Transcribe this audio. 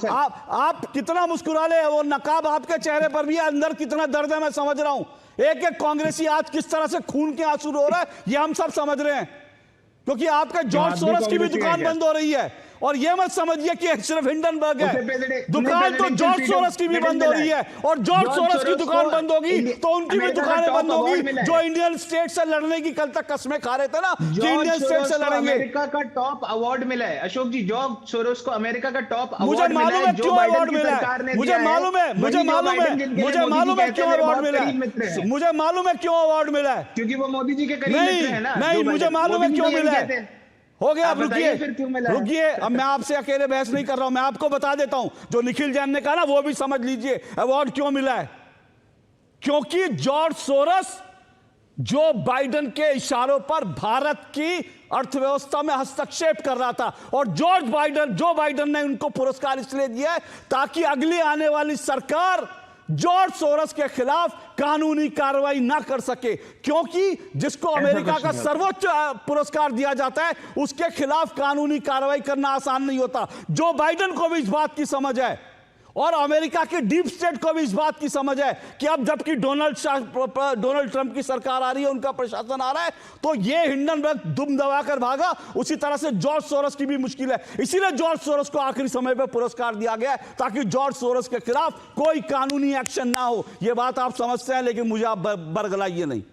आप कितना मुस्कुरा ले, वो नकाब आपके चेहरे पर भी है, अंदर कितना दर्द है मैं समझ रहा हूं। एक एक कांग्रेसी आज किस तरह से खून के आंसू रो रहा है ये हम सब समझ रहे हैं, क्योंकि आपका जॉर्ज सोरोस की भी दुकान बंद हो रही है। और ये मत समझिए कि सिर्फ हिंडनबर्ग है, दुकान तो जॉर्ज सोरोस की भी बंद हो रही है, और जॉर्ज सोरोस की दुकान बंद होगी तो उनकी भी दुकानें बंद होगी, जो इंडियन स्टेट से लड़ने की कल तक कसमें खा रहे थे ना कि इंडियन स्टेट से लड़ेंगे। अमेरिका का टॉप अवार्ड मिला है अशोक जी, जॉर्ज सोरोस को अमेरिका का टॉप अवार्ड मुझे मालूम है क्यों अवार्ड मिला है, मुझे मालूम है क्यों अवार्ड मिला है, मुझे मालूम है क्यों अवार्ड मिला है, क्योंकि वो मोदी जी के करीब मित्र हैं ना। नहीं मुझे मालूम है क्यों मिला है। हो गया, अब रुकिए, अब मैं आपसे अकेले बहस नहीं कर रहा हूं, मैं आपको बता देता हूं, जो निखिल जैन ने कहा ना वो भी समझ लीजिए अवार्ड क्यों मिला है। क्योंकि जॉर्ज सोरोस जो बाइडेन के इशारों पर भारत की अर्थव्यवस्था में हस्तक्षेप कर रहा था, और जो बाइडेन ने उनको पुरस्कार इसलिए दिया है ताकि अगली आने वाली सरकार जॉर्ज सोरोस के खिलाफ कानूनी कार्रवाई ना कर सके, क्योंकि जिसको अमेरिका का सर्वोच्च पुरस्कार दिया जाता है उसके खिलाफ कानूनी कार्रवाई करना आसान नहीं होता। जो बाइडेन को भी इस बात की समझ है और अमेरिका के डीप स्टेट को भी इस बात की समझ है कि अब जबकि डोनाल्ड ट्रंप की सरकार आ रही है, उनका प्रशासन आ रहा है, तो ये हिंडनबर्ग दुम दबाकर भागा, उसी तरह से जॉर्ज सोरोस की भी मुश्किल है। इसीलिए जॉर्ज सोरोस को आखिरी समय पर पुरस्कार दिया गया है ताकि जॉर्ज सोरोस के खिलाफ कोई कानूनी एक्शन ना हो। यह बात आप समझते हैं, लेकिन मुझे आप बरगलाइए नहीं।